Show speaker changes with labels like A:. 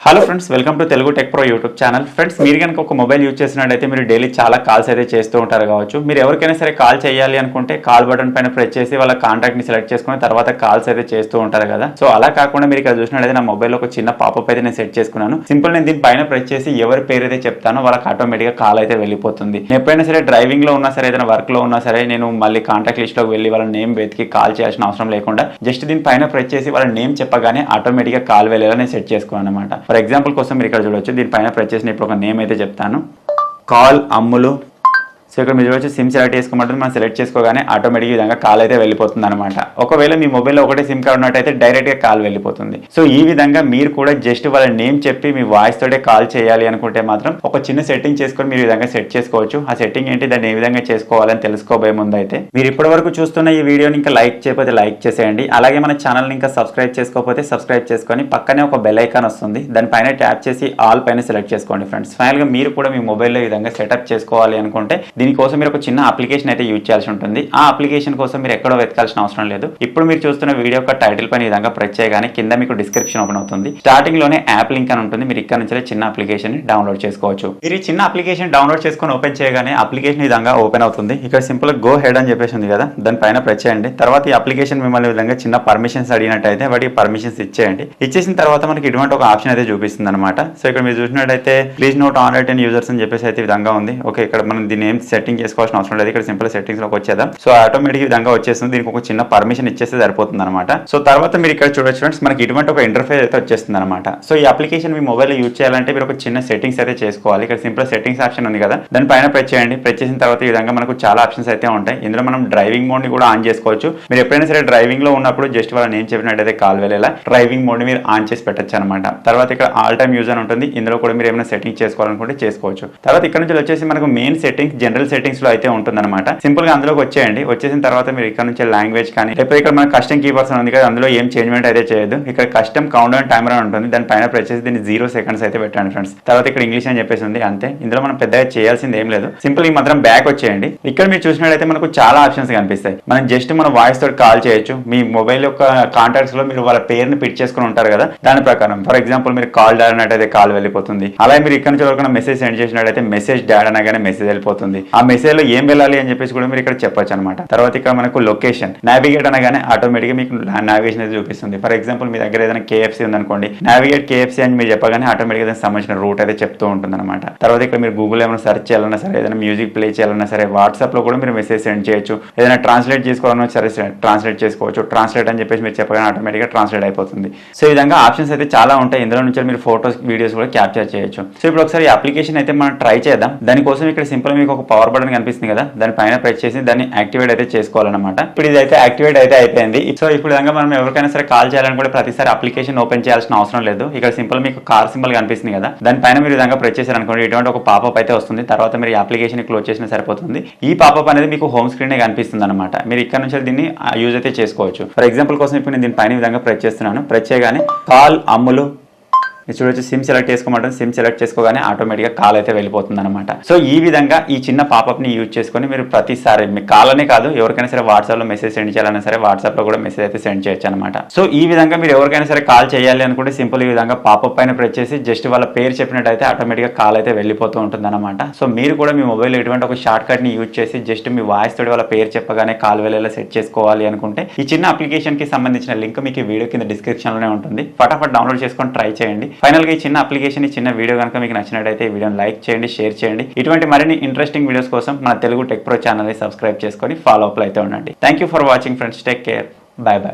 A: Hello friends, welcome to Telugu tech pro YouTube channel. Friends, మీరు కనుక ఒక మొబైల్ యూజ్ చేసినట్టయితే మీరు డైలీ చాలా కాల్స్ అయితే చేస్తూ ఉంటారు కావచ్చు. మీరు ఎవరికైనా సరే కాల్ చేయాలి అనుకుంటే కాల్ బటన్ పైన ప్రెస్ చేసి వాళ్ళ కాంటాక్ట్ని సెలెక్ట్ చేసుకుని తర్వాత కాల్స్ అయితే చేస్తూ ఉంటారు కదా. సో అలా కాకుండా మీరు ఇక్కడ చూసినట్టయితే నా మొబైల్లో ఒక చిన్న పాపప్ అయితే నేను సెట్ చేసుకున్నాను. సింపుల్, నేను దీని పైన ప్రెస్ చేసి ఎవరి పేరు అయితే చెప్తానో వాళ్ళకి ఆటోమేటిక్గా కాల్ అయితే వెళ్ళిపోతుంది. ఎప్పుడైనా సరే డ్రైవింగ్ లో ఉన్నా సరే, ఏదైనా వర్క్ లో ఉన్నా సరే, నేను మళ్ళీ కాంటాక్ట్ లిస్ట్ లోకి వెళ్ళి వాళ్ళ నేమ్ వెతికి కాల్ చేయాల్సిన అవసరం లేకుండా జస్ట్ దీని పైన ప్రెస్ చేసి వాళ్ళ నేమ్ చెప్పగానే ఆటోమేటిక్గా కాల్ వెళ్ళేలా నేను సెట్ చేసుకున్నాను అనమాట. ఫర్ ఎగ్జాంపుల్ కోసం మీరు ఇక్కడ చూడొచ్చు, దీనిపైన ప్రెస్ చేసిన ఇప్పుడు ఒక నేమ్ అయితే చెప్తాను, కాల్ అమ్ములు. సో ఇక్కడ మీరు వచ్చి సిమ్ సెలెక్ట్ చేసుకోమంటుంది. మనం సెలెక్ట్ చేసుకోగానే ఆటోమేటిక్ విధంగా కాల్ అయితే వెళ్ళిపోతుంది అనమాట. ఒకవేళ మీ మొబైల్లో ఒకటే సిమ్ కార్డ్ ఉన్నట్టయితే డైరెక్ట్గా కాల్ వెళ్ళిపోతుంది. సో ఈ విధంగా మీరు కూడా జస్ట్ వాళ్ళ నేమ్ చెప్పి మీ వాయిస్ తోటే కాల్ చేయాలి అనుకుంటే మాత్రం ఒక చిన్న సెట్టింగ్ చేసుకొని మీరు ఈ విధంగా సెట్ చేసుకోవచ్చు. ఆ సెట్టింగ్ ఏంటి, దాన్ని ఏ విధంగా చేసుకోవాలని తెలుసుకోబోయే ముందు అయితే మీరు ఇప్పటి వరకు చూస్తున్న ఈ వీడియోని ఇంకా లైక్ చేయకపోతే లైక్ చేసేయండి. అలాగే మన ఛానల్ని ఇంకా సబ్స్క్రైబ్ చేసుకోకపోతే సబ్స్క్రైబ్ చేసుకొని పక్కనే ఒక బెల్ ఐకాన్ వస్తుంది, దానిపైన ట్యాప్ చేసి ఆల్ పైన సెలెక్ట్ చేసుకోండి. ఫ్రెండ్స్, ఫైనల్గా మీరు కూడా మీ మొబైల్లో ఈ విధంగా సెటప్ చేసుకోవాలి అనుకుంటే దీనికోసం మీరు ఒక చిన్న అప్లికేషన్ అయితే యూజ్ చేయాల్సి ఉంటుంది. ఆ అప్లికేషన్ కోసం మీరు ఎక్కడో వెతకాల్సిన అవసరం లేదు. ఇప్పుడు మీరు చూస్తున్న వీడియో యొక్క టైటిల్ పైన ఈ విధంగా ప్రెస్ చేయగానే కింద మీకు డిస్క్రిప్షన్ ఓపెన్ అవుతుంది. స్టార్టింగ్ లోనే యాప్ లింక్ అని ఉంటుంది. మీరు ఇక్కడ నుంచి చిన్న అప్లికేషన్ డౌన్లోడ్ చేసుకోవచ్చు. మీరు ఈ చిన్న అప్లికేషన్ డౌన్లోడ్ చేసుకొని ఓపెన్ చేయగానే అప్లికేషన్ ఈ విధంగా ఓపెన్ అవుతుంది. ఇక్కడ సింపుల్ గో హెడ్ అని చెప్పేసి ఉంది కదా, దానిపైన ప్రెస్ చేయండి. తర్వాత ఈ అప్లికేషన్ మిమ్మల్ని విధంగా చిన్న పర్మిషన్స్ అడిగినట్టయితే వాటికి పర్మిషన్స్ ఇచ్చేయండి. ఇచ్చేసిన తర్వాత మనకి ఇటువంటి ఒక ఆప్షన్ అయితే చూపిస్తుంది అనమాట. సో ఇక్కడ మీరు చూసినట్టయితే please note on right and users అని చెప్పేసి అయితే విధంగా ఉంది. ఓకే, ఇక్కడ మనం దీన్ని ఏం సెట్టింగ్ చేసుకోవాల్సిన అవసరం లేదు. ఇక్కడ సింపుల్ సెట్టింగ్స్ లోకి వచ్చేద్దాం. సో ఆటోమేటిక్ విధంగా వచ్చేస్తుంది. దీనికి ఒక చిన్న పర్మిషన్ ఇచ్చేస్తే సరిపోతుంది అనమాట. సో తర్వాత మీరు ఇక్కడ చూడొచ్చు ఫ్రెండ్స్, మనకి ఇటువంటి ఒక ఇంటర్ఫేస్ అయితే వచ్చేస్తుంది అనమాట. సో ఈ అప్లికేషన్ మీ మొబైల్ యూజ్ చేయాలంటే మీరు ఒక చిన్న సెట్టింగ్స్ అయితే చేసుకోవాలి. ఇక్కడ సింపుల్ సెట్టింగ్స్ ఆప్షన్ ఉంది కదా, దాని పైన ప్రెస్ చేయండి. ప్రెస్ చేసిన తర్వాత ఈ విధంగా మనకు చాలా ఆప్షన్స్ అయితే ఉంటాయి. ఇందులో మనం డ్రైవింగ్ మోడ్ ని కూడా ఆన్ చేసుకోవచ్చు. మీరు ఎప్పుడైనా సరే డ్రైవింగ్ లో ఉన్నప్పుడు జస్ట్ వాళ్ళ నేమ్ చెప్పినట్టయితే కాల్ వెళ్ళేలా డ్రైవింగ్ మోడ్ ని మీరు ఆన్ చేసి పెట్టచ్చు అనమాట. తర్వాత ఇక్కడ ఆల్ టైమ్ యూజ్ అని ఉంటుంది. ఇందులో కూడా మీరు ఏమైనా సెట్టింగ్ చేసుకోవాలనుకుంటే చేసుకోవచ్చు. తర్వాత ఇక్కడ నుంచి వచ్చేసి మనకు మెయిన్ సెట్టింగ్స్ జనరల్ సెట్టింగ్స్ లో అయితే ఉంటుంది అనమాట. సింపుల్ గా అందులోకి వచ్చేయండి. వచ్చేసిన తర్వాత మీరు ఇక్కడ నుంచి లాంగ్వేజ్ కానీ లేకపోతే ఇక్కడ మన కస్టమ్ కీవర్డ్స్ ఉంది కదా, అందులో ఏం చేంజ్మెంట్ అయితే చేయదు. ఇక్కడ కస్టమ్ కౌంట్ డౌన్ టైమర్ అని ఉంటుంది. దాని పైన ప్రెస్ చేసి దీన్ని 0 seconds అయితే పెట్టండి ఫ్రెండ్స్. తర్వాత ఇక్కడ ఇంగ్లీష్ అని చెప్పేసి ఉంది, అంతే. ఇందులో మనం పెద్దగా చేయాల్సింది ఏం లేదు. సింపుల్ ఈ మాత్రం బ్యాక్ వచ్చేయండి. ఇక్కడ మీరు చూసినట్లయితే మనకు చాలా ఆప్షన్స్ కనిపిస్తాయి. మనం జస్ట్ మన వాయిస్ తోటి కాల్ చేయొచ్చు. మీ మొబైల్ యొక్క కాంటాక్ట్స్ లో మీరు వాళ్ళ పేరుని పిట్ చేసుకుని ఉంటారు కదా, దాని ప్రకారం ఫర్ ఎగ్జాంపుల్ మీరు కాల్ డాడ్ అన్నట్టయితే కాల్ వెళ్ళిపోతుంది. అలాగే మీరు ఇక్కడ నుంచి ఎవరికైనా మెసేజ్ సెండ్ చేసినట్టయితే మెసేజ్ డాడ్ అనగానే మెసేజ్ వెళ్ళిపోతుంది. ఆ మెసేజ్ లో ఏం వెళ్ళాలి అని చెప్పేసి కూడా మీరు ఇక్కడ చెప్పొచ్చు అనమాట. తర్వాత ఇక్కడ మనకు లొకేషన్ నావిగేట్ అనగానే ఆటోమేటిక్గా మీకు నావిగేషన్ అయితే చూపిస్తుంది. ఫర్ ఎగ్జాంపుల్ మీ దగ్గర ఏదైనా కేఎఫ్సీ ఉందనుకోండి, నావిగేట్ కేఎఫ్సీ అని మీరు చెప్పగానే ఆటోమేటిక్గా దానికి సంబంధించిన రూట్ అయితే చెప్తూ ఉంటుంది అనమాట. తర్వాత ఇక్కడ మీరు గూగుల్ ఏమైనా సెర్చ్ చేయాలన్నా సరే, ఏదైనా మ్యూజిక్ ప్లే చేయాలన్నా సరే, వాట్సాప్ లో కూడా మీరు మెసేజ్ సెండ్ చేయొచ్చు. ఏదైనా ట్రాన్స్లేట్ చేసుకోవాలన్నా సరే ట్రాన్స్లేట్ చేసుకోవచ్చు. ట్రాన్స్లేట్ అని చెప్పేసి మీరు చెప్పగానే ఆటోమేటిక్గా ట్రాన్స్లేట్ అయిపోతుంది. సో ఈ విధంగా ఆప్షన్స్ అయితే చాలా ఉంటాయి. ఇందులో నుంచి మీరు ఫోటోస్ వీడియోస్ కూడా క్యాప్చర్ చేయొచ్చు. సో ఇప్పుడు ఒకసారి ఈ అప్లికేషన్ అయితే మనం ట్రై చేద్దాం. దానికోసం ఇక్కడ సింపుల్ మీకు ఒక పవర్ బటన్ కనిపిస్తుంది కదా, దాని పైన ప్రెస్ చేసి దాన్ని యాక్టివేట్ అయితే చేసుకోవాలన్నమాట. ఇప్పుడు ఇది అయితే యాక్టివేట్ అయితే అయిపోయింది. సో ఇప్పుడు విధంగా మనం ఎవరికైనా సరే కాల్ చేయాలనుకుంటే ప్రతిసారి అప్లికేషన్ ఓపెన్ చేయాల్సిన అవసరం లేదు. ఇక్కడ సింపుల్ మీకు కార్ సింబల్ కనిపిస్తుంది కదా, దానిపైన మీరు విధంగా ప్రెస్ చేశారనుకోండి, ఇటువంటి ఒక పాపప్ అయితే వస్తుంది. తర్వాత మీరు ఈ అప్లికేషన్ క్లోజ్ చేసినా సరిపోతుంది. ఈ పాపప్ అనేది మీకు హోమ్ స్క్రీన్ కనిపిస్తుంది అనమాట. మీరు ఇక్కడ నుంచి దీన్ని యూజ్ అయితే చేసుకోవచ్చు. ఫర్ ఎగ్జాంపుల్ కోసం ఇప్పుడు నేను దీనిపైన విధంగా ప్రెస్ చేస్తున్నాను. ప్రెస్ చేయగానే కాల్ అమ్ములు చూడొచ్చు, సిమ్ సెలెక్ట్ చేసుకోమంటుంది. సిమ్ సెలెక్ట్ చేసుకోగానే ఆటోమేటిక్గా కాల్ అయితే వెళ్ళిపోతుంది అనమాట. సో ఈ విధంగా ఈ చిన్న పాపప్ ని యూజ్ చేసుకొని మీరు ప్రతిసారి మీ కాల్ అనే కాదు, ఎవరికైనా సరే వాట్సాప్ లో మెసేజ్ సెండ్ చేయాలన్నా సరే వాట్సాప్ లో కూడా మెసేజ్ అయితే సెండ్ చేయొచ్చు అనమాట. సో ఈ విధంగా మీరు ఎవరికైనా సరే కాల్ చేయాలి అనుకుంటే సింపుల్ ఈ విధంగా పాపప్ పైన ప్రెస్ చేసి జస్ట్ వాళ్ళ పేరు చెప్పినట్టయితే ఆటోమేటిక్గా కాల్ అయితే వెళ్ళిపోతూ ఉంటుంది అనమాట. సో మీరు కూడా మీ మొబైల్ ఎటువంటి ఒక షార్ట్ కట్ ని యూజ్ చేసి జస్ట్ మీ వాయిస్ తోటి వాళ్ళ పేరు చెప్పగానే కాల్ వెళ్ళేలా సెట్ చేసుకోవాలి అనుకుంటే ఈ చిన్న అప్లికేషన్ కి సంబంధించిన లింక్ మీకు వీడియో కింద డిస్క్రిప్షన్ లోనే ఉంటుంది. ఫటాఫట్ డౌన్లోడ్ చేసుకొని ట్రై చేయండి. ఫైనల్ గా ఈ చిన్న అప్లికేషన్, ఈ చిన్న వీడియో కనుక మీకు నచ్చినట్టయితే ఈ వీడియోని లైక్ చేయండి, షేర్ చేయండి. ఇటువంటి మరిన్ని ఇంట్రెస్టింగ్ వీడియోస్ కోసం మన తెలుగు టెక్ ప్రో ఛానల్ ని సబ్స్క్రైబ్ చేసుకొని ఫాలో అప్ అయితే ఉండండి. Thank you for watching friends. Take care. By by.